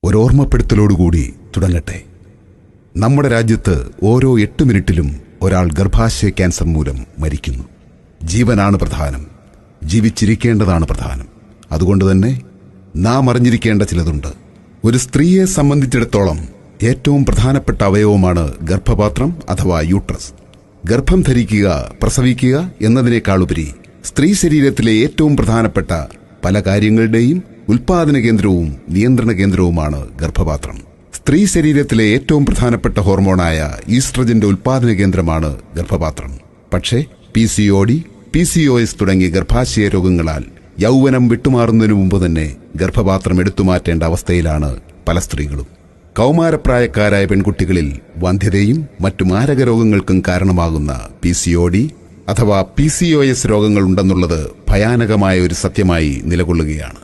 ഒരോർമ്മപ്പെടുത്തലോടുകൂടി തുടങ്ങട്ടെ. നമ്മുടെ രാജ്യത്ത് ഓരോ 8 മിനിറ്റിലും ഒരാൾ ഗർഭാശയ ക്യാൻസർ മൂലം മരിക്കുന്നു. ജീവനാണ് പ്രധാനം, ജീവിച്ചിരിക്കേണ്ടതാണ് പ്രധാനം. അതുകൊണ്ട് തന്നെ നാം അറിഞ്ഞിരിക്കേണ്ട ചിലതുണ്ട്. ഒരു സ്ത്രീയെ സംബന്ധിച്ചിടത്തോളം ഏറ്റവും പ്രധാനപ്പെട്ട അവയവമാണ് ഗർഭപാത്രം അഥവാ യൂട്രസ്. ഗർഭം ധരിക്കുക, പ്രസവിക്കുക എന്നതിനേക്കാളുപരി സ്ത്രീ ശരീരത്തിലെ ഏറ്റവും പ്രധാനപ്പെട്ട പല കാര്യങ്ങളുടെയും ഉൽപാദന കേന്ദ്രവും നിയന്ത്രണ കേന്ദ്രവുമാണ് ഗർഭപാത്രം. സ്ത്രീ ശരീരത്തിലെ ഏറ്റവും പ്രധാനപ്പെട്ട ഹോർമോണായ ഈസ്ട്രജന്റെ ഉൽപാദന കേന്ദ്രമാണ് ഗർഭപാത്രം. പക്ഷേ PCOD, PCOS തുടങ്ങിയ ഗർഭാശയ രോഗങ്ങളാൽ യൗവനം വിട്ടുമാറുന്നതിനു മുമ്പ് തന്നെ ഗർഭപാത്രം എടുത്തുമാറ്റേണ്ട അവസ്ഥയിലാണ് പല സ്ത്രീകളും. കൗമാരപ്രായക്കാരായ പെൺകുട്ടികളിൽ വന്ധ്യതയും മറ്റു മാരക രോഗങ്ങൾക്കും കാരണമാകുന്ന PCOD അഥവാ PCOS രോഗങ്ങൾ ഉണ്ടെന്നുള്ളത് ഭയാനകമായ ഒരു സത്യമായി നിലകൊള്ളുകയാണ്.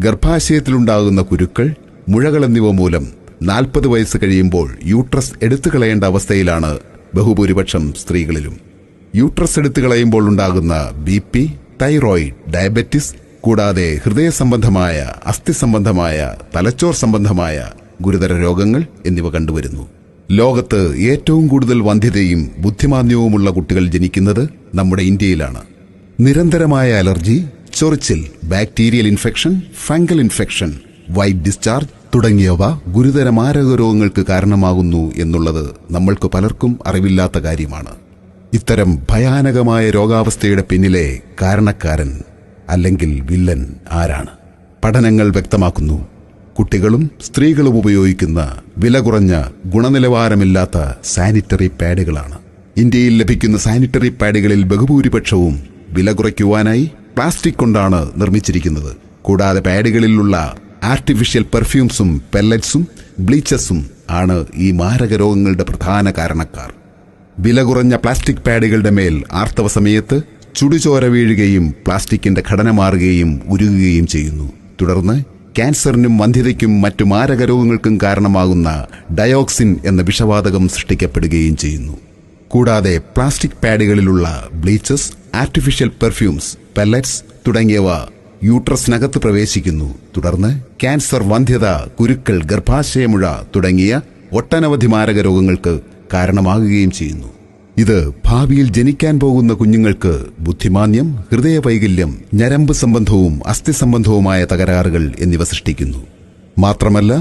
ഗർഭാശയത്തിലുണ്ടാകുന്ന കുരുക്കൾ, മുഴകൾ എന്നിവ മൂലം 40 വയസ്സ് കഴിയുമ്പോൾ യൂട്രസ് എടുത്തുകളയേണ്ട അവസ്ഥയിലാണ് ബഹുഭൂരിപക്ഷം സ്ത്രീകളിലും. യൂട്രസ് എടുത്തുകളയുമ്പോൾ ഉണ്ടാകുന്ന BP, തൈറോയിഡ്, ഡയബറ്റിസ് കൂടാതെ ഹൃദയ സംബന്ധമായ, അസ്ഥി സംബന്ധമായ, തലച്ചോർ സംബന്ധമായ ഗുരുതര രോഗങ്ങൾ എന്നിവ കണ്ടുവരുന്നു. ലോകത്ത് ഏറ്റവും കൂടുതൽ വന്ധ്യതയും ബുദ്ധിമാന്ദ്യവുമുള്ള കുട്ടികൾ ജനിക്കുന്നത് നമ്മുടെ ഇന്ത്യയിലാണ്. നിരന്തരമായ അലർജി, ചൊറിച്ചിൽ, bacterial infection, fungal infection, white discharge തുടങ്ങിയവ ഗുരുതര മാരക രോഗങ്ങൾക്ക് കാരണമാകുന്നു എന്നുള്ളത് നമ്മൾക്ക് പലർക്കും അറിവില്ലാത്ത കാര്യമാണ്. ഇത്തരം ഭയാനകമായ രോഗാവസ്ഥയുടെ പിന്നിലെ കാരണക്കാരൻ അല്ലെങ്കിൽ വില്ലൻ ആരാണ്? പഠനങ്ങൾ വ്യക്തമാക്കുന്നു, കുട്ടികളും സ്ത്രീകളും ഉപയോഗിക്കുന്ന വില കുറഞ്ഞ ഗുണനിലവാരമില്ലാത്ത സാനിറ്ററി പാഡുകളാണ്. ഇന്ത്യയിൽ ലഭിക്കുന്ന സാനിറ്ററി പാഡുകളിൽ ബഹുഭൂരിപക്ഷവും വില കുറയ്ക്കുവാനായി പ്ലാസ്റ്റിക് കൊണ്ടാണ് നിർമ്മിച്ചിരിക്കുന്നത്. കൂടാതെ പാഡുകളിലുള്ള ആർട്ടിഫിഷ്യൽ പെർഫ്യൂംസും പെല്ലറ്റ്സും ബ്ലീച്ചസും ആണ് ഈ മാരക രോഗങ്ങളുടെ പ്രധാന കാരണക്കാർ. വില കുറഞ്ഞ പ്ലാസ്റ്റിക് പാഡുകളുടെ മേൽ ആർത്തവ സമയത്ത് ചുടുചോര വീഴുകയും പ്ലാസ്റ്റിക്കിന്റെ ഘടന മാറുകയും ഉരുകുകയും ചെയ്യുന്നു. തുടർന്ന് ക്യാൻസറിനും വന്ധ്യതയ്ക്കും മറ്റു മാരക രോഗങ്ങൾക്കും കാരണമാകുന്ന ഡയോക്സിൻ എന്ന വിഷവാതകം സൃഷ്ടിക്കപ്പെടുകയും ചെയ്യുന്നു. കൂടാതെ plastic പാഡുകളിലുള്ള bleaches, artificial perfumes, pellets തുടങ്ങിയവ യൂട്രസിനകത്ത് പ്രവേശിക്കുന്നു. തുടർന്ന് ക്യാൻസർ, വന്ധ്യത, കുരുക്കൾ, ഗർഭാശയമുഴ തുടങ്ങിയ ഒട്ടനവധി മാരക രോഗങ്ങൾക്ക് കാരണമാകുകയും ചെയ്യുന്നു. ഇത് ഭാവിയിൽ ജനിക്കാൻ പോകുന്ന കുഞ്ഞുങ്ങൾക്ക് ബുദ്ധിമാന്ദ്യം, ഹൃദയവൈകല്യം, ഞരമ്പ് സംബന്ധവും അസ്ഥി സംബന്ധവുമായ തകരാറുകൾ എന്നിവ സൃഷ്ടിക്കുന്നു. മാത്രമല്ല,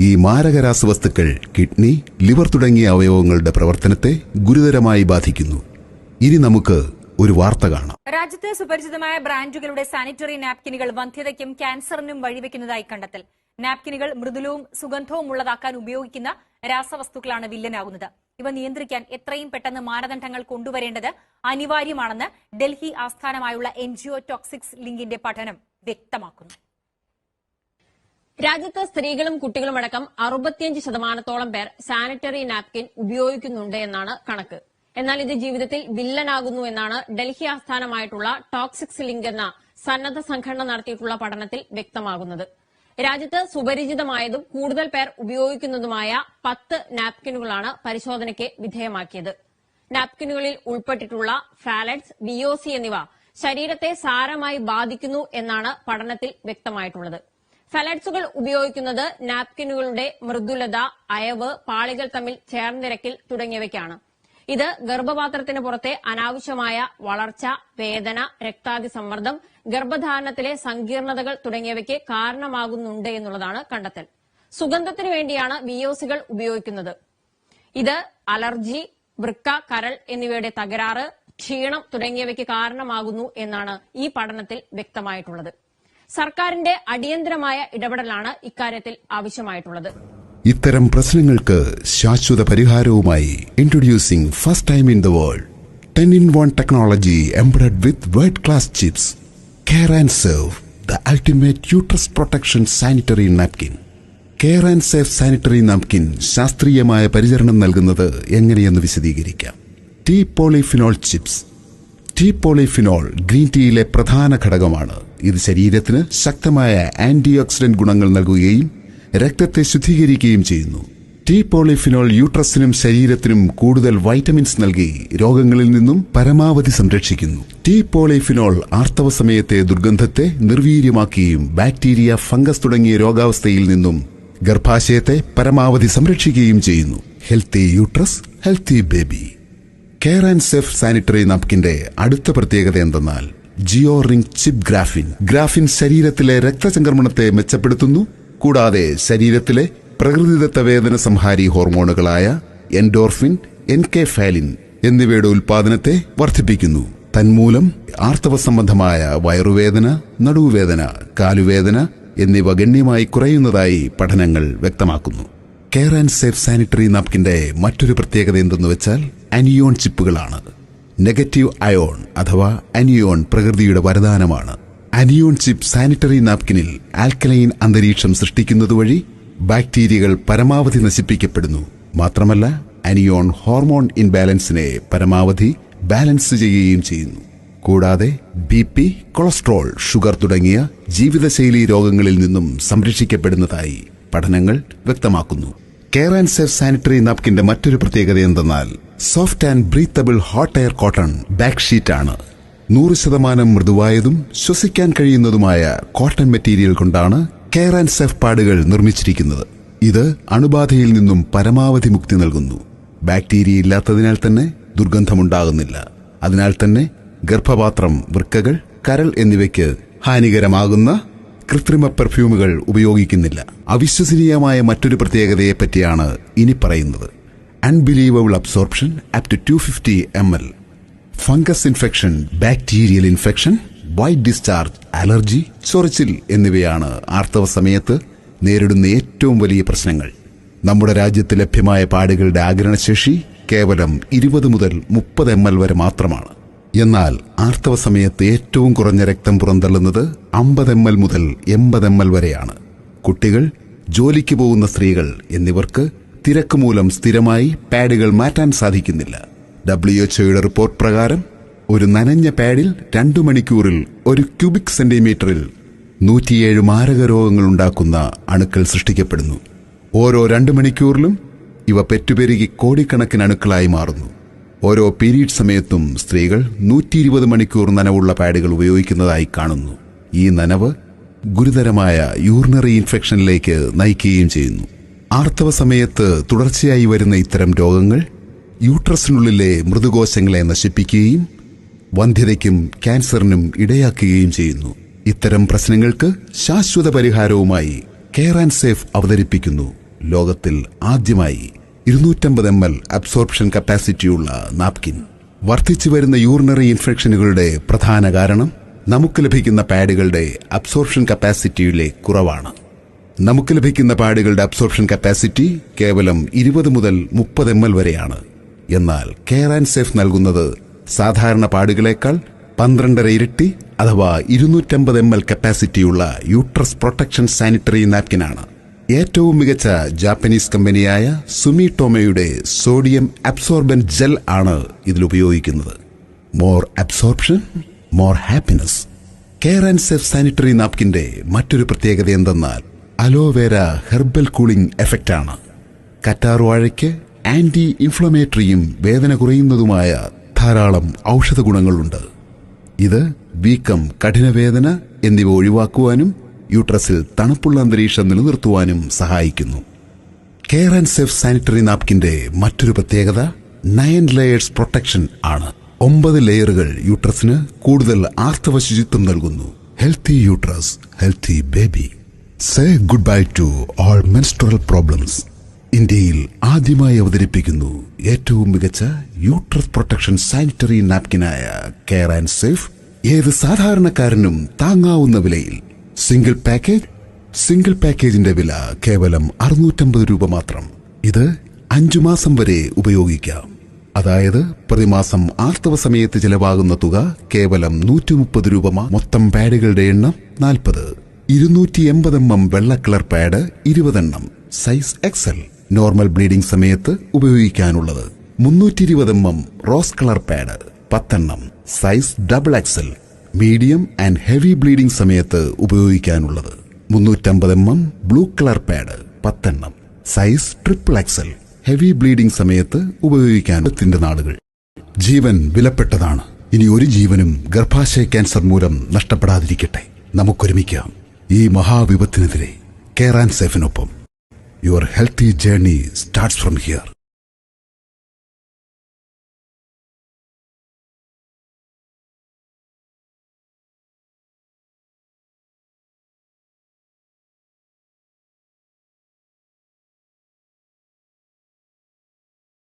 ഈ മാരക രാസവസ്തുക്കൾ കിഡ്നി, ലിവർ തുടങ്ങിയ അവയവങ്ങളുടെ പ്രവർത്തനത്തെ ഗുരുതരമായി ബാധിക്കുന്നു. ഇനി നമുക്ക് ഒരു വാർത്ത കാണാം. രാജ്യത്ത് സുപരിചിതമായ ബ്രാൻഡുകളുടെ സാനിറ്ററി നാപ്കിനുകൾ വന്ധ്യതയ്ക്കും ക്യാൻസറിനും വഴിവെക്കുന്നതായി കണ്ടെത്തൽ. നാപ്കിനുകൾ മൃദുലവും സുഗന്ധവും ഉള്ളതാക്കാൻ ഉപയോഗിക്കുന്ന രാസവസ്തുക്കളാണ് വില്ലനാകുന്നത്. ഇവ നിയന്ത്രിക്കാൻ എത്രയും പെട്ടെന്ന് മാനദണ്ഡങ്ങൾ കൊണ്ടുവരേണ്ടത് അനിവാര്യമാണെന്ന് ഡൽഹി ആസ്ഥാനമായുള്ള NGO ടോക്സിക്സ് ലിങ്കിന്റെ പഠനം വ്യക്തമാക്കുന്നു. രാജ്യത്ത് സ്ത്രീകളും കുട്ടികളുമടക്കം 65% പേർ സാനിറ്ററി നാപ്കിൻ ഉപയോഗിക്കുന്നുണ്ട് എന്നാണ് കണക്ക്. എന്നാൽ ഇത് ജീവിതത്തിൽ വില്ലനാകുന്നു എന്നാണ് ഡൽഹി ആസ്ഥാനമായിട്ടുള്ള ടോക്സിക്സ് ലിങ്ക് എന്ന സന്നദ്ധ സംഘടന നടത്തിയിട്ടുള്ള പഠനത്തിൽ വ്യക്തമാകുന്നത്. രാജ്യത്ത് സുപരിചിതമായതും കൂടുതൽ പേർ ഉപയോഗിക്കുന്നതുമായ 10 നാപ്കിനുകളാണ് പരിശോധനയ്ക്ക് വിധേയമാക്കിയത്. നാപ്കിനുകളിൽ ഉൾപ്പെട്ടിട്ടുള്ള ഫാലറ്റ്സ്, VOC എന്നിവ ശരീരത്തെ സാരമായി ബാധിക്കുന്നു എന്നാണ് പഠനത്തിൽ വ്യക്തമായിട്ടുള്ളത്. ഫാലറ്റ്സുകൾ ഉപയോഗിക്കുന്നത് നാപ്കിനുകളുടെ മൃദുലത, അയവ്, പാളികൾ തമ്മിൽ ചേർന്നിരക്കൽ തുടങ്ങിയവയ്ക്കാണ്. ഇത് ഗർഭപാത്രത്തിന് പുറത്തെ അനാവശ്യമായ വളർച്ച, വേദന, രക്താതിസമ്മർദ്ദം, ഗർഭധാരണത്തിലെ സങ്കീർണതകൾ തുടങ്ങിയവയ്ക്ക് കാരണമാകുന്നുണ്ട് എന്നുള്ളതാണ് കണ്ടെത്തൽ. സുഗന്ധത്തിനു വേണ്ടിയാണ് VOCകൾ ഉപയോഗിക്കുന്നത്. ഇത് അലർജി, വൃക്ക, കരൾ എന്നിവയുടെ തകരാറ്, ക്ഷീണം തുടങ്ങിയവയ്ക്ക് കാരണമാകുന്നു എന്നാണ് ഈ പഠനത്തിൽ വ്യക്തമായിട്ടുള്ളത്. സർക്കാരിന്റെ അടിയന്തരമായ ഇടപെടലാണ് ഇക്കാര്യത്തിൽ ആവശ്യമായിട്ടുള്ളത്. ഇത്തരം പ്രശ്നങ്ങൾക്ക് ശാശ്വത പരിഹാരവുമായി introducing first time in the world 10-in-1 technology embedded with world class chips, care and save, the ultimate uterus protection sanitary napkin. Care and safe sanitary napkin ശാസ്ത്രീയമായ പരിചരണം നൽകുന്നത് എങ്ങനെയെന്ന് വിശദീകരിക്കാം. Tea polyphenol chips. Tea polyphenol green ടീയിലെ പ്രധാന ഘടകമാണ്. ഇത് ശരീരത്തിന് ശക്തമായ ആന്റി ഓക്സിഡന്റ് ഗുണങ്ങൾ നൽകുകയും രക്തത്തെ ശുദ്ധീകരിക്കുകയും ചെയ്യുന്നു. ടീ പോളിഫിനോൾ യൂട്രസിനും ശരീരത്തിനും കൂടുതൽ വൈറ്റമിൻസ് നൽകി രോഗങ്ങളിൽ നിന്നും പരമാവധി സംരക്ഷിക്കുന്നു. ടീ പോളിഫിനോൾ ആർത്തവ സമയത്തെ ദുർഗന്ധത്തെ നിർവീര്യമാക്കുകയും ബാക്ടീരിയ, ഫംഗസ് തുടങ്ങിയ രോഗാവസ്ഥയിൽ നിന്നും ഗർഭാശയത്തെ പരമാവധി സംരക്ഷിക്കുകയും ചെയ്യുന്നു. Healthy uterus, healthy baby. Care and safe sanitary നാപ്കിന്റെ അടുത്ത പ്രത്യേകത എന്തെന്നാൽ geo ring chip graphene. Graphene ശരീരത്തിലെ രക്തചംക്രമണത്തെ മെച്ചപ്പെടുത്തുന്നു. കൂടാതെ ശരീരത്തിലെ പ്രകൃതിദത്ത വേദന സംഹാരി ഹോർമോണുകളായ എൻഡോർഫിൻ, എൻകെഫാലിൻ എന്നിവയുടെ ഉൽപാദനത്തെ വർദ്ധിപ്പിക്കുന്നു. തന്മൂലം ആർത്തവ സംബന്ധമായ വയറുവേദന, നടുവുവേദന, കാലുവേദന എന്നിവ ഗണ്യമായി കുറയുന്നതായി പഠനങ്ങൾ വ്യക്തമാക്കുന്നു. കെയർ ആൻഡ് സേഫ് സാനിറ്ററി നാപ്കിന്റെ മറ്റൊരു പ്രത്യേകത എന്തെന്ന് വെച്ചാൽ അനിയോൺ ചിപ്പുകളാണ്. നെഗറ്റീവ് അയോൺ അഥവാ അനിയോൺ പ്രകൃതിയുടെ വരദാനമാണ്. അനിയോൺ ചിപ്പ് സാനിറ്ററി നാപ്കിനിൽ ആൽക്കലൈൻ അന്തരീക്ഷം സൃഷ്ടിക്കുന്നതുവഴി ബാക്ടീരിയകൾ പരമാവധി നശിപ്പിക്കപ്പെടുന്നു. മാത്രമല്ല അനിയോൺ ഹോർമോൺ ഇൻബാലൻസിനെ പരമാവധി ബാലൻസ് ചെയ്യുകയും ചെയ്യുന്നു. കൂടാതെ BP, കൊളസ്ട്രോൾ, ഷുഗർ തുടങ്ങിയ ജീവിതശൈലി രോഗങ്ങളിൽ നിന്നും സംരക്ഷിക്കപ്പെടുന്നതായി പഠനങ്ങൾ വ്യക്തമാക്കുന്നു. കെയർ ആൻഡ് സേഫ് സാനിറ്ററി നാപ്കിന്റെ മറ്റൊരു പ്രത്യേകത എന്തെന്നാൽ soft and breathable hot air cotton back sheet ആണ്. 100% മൃദുവായതും ശ്വസിക്കാൻ കഴിയുന്നതുമായ കോട്ടൺ മെറ്റീരിയൽ കൊണ്ടാണ് കെയർ ആൻഡ് സേഫ് പാഡുകൾ നിർമ്മിച്ചിരിക്കുന്നത്. ഇത് അണുബാധയിൽ നിന്നും പരമാവധി മുക്തി നൽകുന്നു. ബാക്ടീരിയ ഇല്ലാത്തതിനാൽ തന്നെ ദുർഗന്ധമുണ്ടാകുന്നില്ല. അതിനാൽ തന്നെ ഗർഭപാത്രം, വൃക്കകൾ, കരൾ എന്നിവയ്ക്ക് ഹാനികരമാകുന്ന കൃത്രിമ പെർഫ്യൂമുകൾ ഉപയോഗിക്കുന്നില്ല. അവിശ്വസനീയമായ മറ്റൊരു പ്രത്യേകതയെപ്പറ്റിയാണ് ഇനി പറയുന്നത്. Unbelievable absorption up to 250 ml. Fungus infection, bacterial infection, white discharge, allergy, ചൊറിച്ചിൽ എന്നിവയാണ് ആർത്തവ സമയത്ത് നേരിടുന്ന ഏറ്റവും വലിയ പ്രശ്നങ്ങൾ. നമ്മുടെ രാജ്യത്ത് ലഭ്യമായ പാഡുകളുടെ ആഗിരണശേഷി കേവലം 20 മുതൽ 30 ml വരെ മാത്രമാണ്. എന്നാൽ ആർത്തവ സമയത്ത് ഏറ്റവും കുറഞ്ഞ രക്തം പുറന്തള്ളുന്നത് 50 ml മുതൽ 80 ml വരെയാണ്. കുട്ടികൾ, ജോലിക്ക് പോകുന്ന സ്ത്രീകൾ എന്നിവർക്ക് തിരക്ക് മൂലം സ്ഥിരമായി പാഡുകൾ മാറ്റാൻ സാധിക്കുന്നില്ല. WHO റിപ്പോർട്ട് പ്രകാരം ഒരു നനഞ്ഞ പാഡിൽ 2 മണിക്കൂറിൽ 1 ക്യൂബിക് സെന്റിമീറ്ററിൽ 107 മാരക രോഗങ്ങൾ ഉണ്ടാക്കുന്ന അണുക്കൾ സൃഷ്ടിക്കപ്പെടുന്നു. ഓരോ 2 മണിക്കൂറിലും ഇവ പെറ്റുപെരുകി കോടിക്കണക്കിന് അണുക്കളായി മാറുന്നു. ഓരോ പീരീഡ് സമയത്തും സ്ത്രീകൾ 120 മണിക്കൂർ നനവുള്ള പാഡുകൾ ഉപയോഗിക്കുന്നതായി കാണുന്നു. ഈ നനവ് ഗുരുതരമായ യൂറിനറി ഇൻഫെക്ഷനിലേക്ക് നയിക്കുകയും ചെയ്യുന്നു. ആർത്തവ സമയത്ത് തുടർച്ചയായി വരുന്ന ഇത്തരം രോഗങ്ങൾ യൂട്രസിനുള്ളിലെ മൃദുകോശങ്ങളെ നശിപ്പിക്കുകയും വന്ധ്യതയ്ക്കും ക്യാൻസറിനും ഇടയാക്കുകയും ചെയ്യുന്നു. ഇത്തരം പ്രശ്നങ്ങൾക്ക് ശാശ്വത പരിഹാരവുമായി കെയർ ആൻഡ് സേഫ് അവതരിപ്പിക്കുന്നു ലോകത്തിൽ ആദ്യമായി 250 ml അബ്സോർപ്ഷൻ കപ്പാസിറ്റിയുള്ള നാപ്കിൻ. വർദ്ധിച്ചു വരുന്ന യൂറിനറി ഇൻഫെക്ഷനുകളുടെ പ്രധാന കാരണം നമുക്ക് ലഭിക്കുന്ന പാഡുകളുടെ അബ്സോർപ്ഷൻ കപ്പാസിറ്റിയിലെ കുറവാണ്. നമുക്ക് ലഭിക്കുന്ന പാഡുകളുടെ അബ്സോർപ്ഷൻ കപ്പാസിറ്റി കേവലം 20 മുതൽ 30 ml വരെയാണ്. എന്നാൽ കെയർ ആൻഡ് സേഫ് നൽകുന്നത് സാധാരണ പാഡുകളേക്കാൾ 12 ഇരട്ടി അഥവാ 250 ml കപ്പാസിറ്റിയുള്ള യൂട്രസ് പ്രൊട്ടക്ഷൻ സാനിറ്ററി നാപ്കിനാണ്. ഏറ്റവും മികച്ച ജാപ്പനീസ് കമ്പനിയായ സുമിടോമോയുടെ സോഡിയം അബ്സോർബന്റ് ജെൽ ആണ് ഇതിൽ ഉപയോഗിക്കുന്നത്. More absorption, more happiness. Care and safe sanitary നാപ്കിന്റെ മറ്റൊരു പ്രത്യേകത എന്തെന്നാൽ അലോവേര ഹെർബൽ കൂളിംഗ് എഫക്റ്റ് ആണ്. കറ്റാർവാഴയ്ക്ക് ആന്റി ഇൻഫ്ലമേറ്ററിയും വേദന കുറയുന്നതുമായ ധാരാളം ഔഷധ ഗുണങ്ങളുണ്ട്. ഇത് വീക്കം, കഠിനവേദന എന്നിവ ഒഴിവാക്കുവാനും യൂട്രസിൽ തണുപ്പുള്ള അന്തരീക്ഷം നിലനിർത്തുവാനും സഹായിക്കുന്നു. കെയർ ആൻഡ് സേഫ് സാനിറ്ററി നാപ്കിന്റെ മറ്റൊരു പ്രത്യേകത 9 ലെയേഴ്സ് പ്രൊട്ടക്ഷൻ ആണ്. 9 ലെയറുകൾ യൂട്രസിന് കൂടുതൽ ആർത്തവ ശുചിത്വം നൽകുന്നു. Healthy uterus, healthy baby. Say goodbye to all menstrual problems. ഇന്ത്യയിൽ ആദ്യമായി അവതരിപ്പിക്കുന്നു ഏറ്റവും മികച്ച യൂട്രസ് പ്രൊട്ടക്ഷൻ സാനിറ്ററി നാപ്കിനായ കെയർ ആൻഡ് സേഫ്. ഏത് സാധാരണക്കാരനും താങ്ങാവുന്ന വിലയിൽ. സിംഗിൾ പാക്കേജിന്റെ വില കേവലം 650 രൂപ മാത്രം. ഇത് 5 മാസം വരെ ഉപയോഗിക്കാം. അതായത് പ്രതിമാസം ആർത്തവ സമയത്ത് ചിലവാകുന്ന തുക കേവലം 130 രൂപ. മൊത്തം പാഡുകളുടെ എണ്ണം 40. 280 mm വെള്ള കളർ പാഡ് 20 എണ്ണം, സൈസ് XL. നോർമൽ ബ്ലീഡിംഗ് സമയത്ത് ഉപയോഗിക്കാനുള്ളത് 320 mm റോസ് കളർ പാഡ് 10 എണ്ണം, size XXL. Medium and heavy bleeding സമയത്ത് ഉപയോഗിക്കാനുള്ളത് 350 mm ബ്ലൂ കളർ പാഡ് 10 എണ്ണം, സൈസ് XXL. ഹെവി ബ്ലീഡിംഗ് സമയത്ത് ഉപയോഗിക്കാനുള്ള നാളുകൾ. ജീവൻ വിലപ്പെട്ടതാണ്. ഇനി ഒരു ജീവനും ഗർഭാശയ ക്യാൻസർ മൂലം നഷ്ടപ്പെടാതിരിക്കട്ടെ. നമുക്കൊരുമിക്കാം ഈ മഹാവിപത്തിനെതിരെ കെയർ ആൻഡ് സേഫിനൊപ്പം. Your healthy journey starts from here.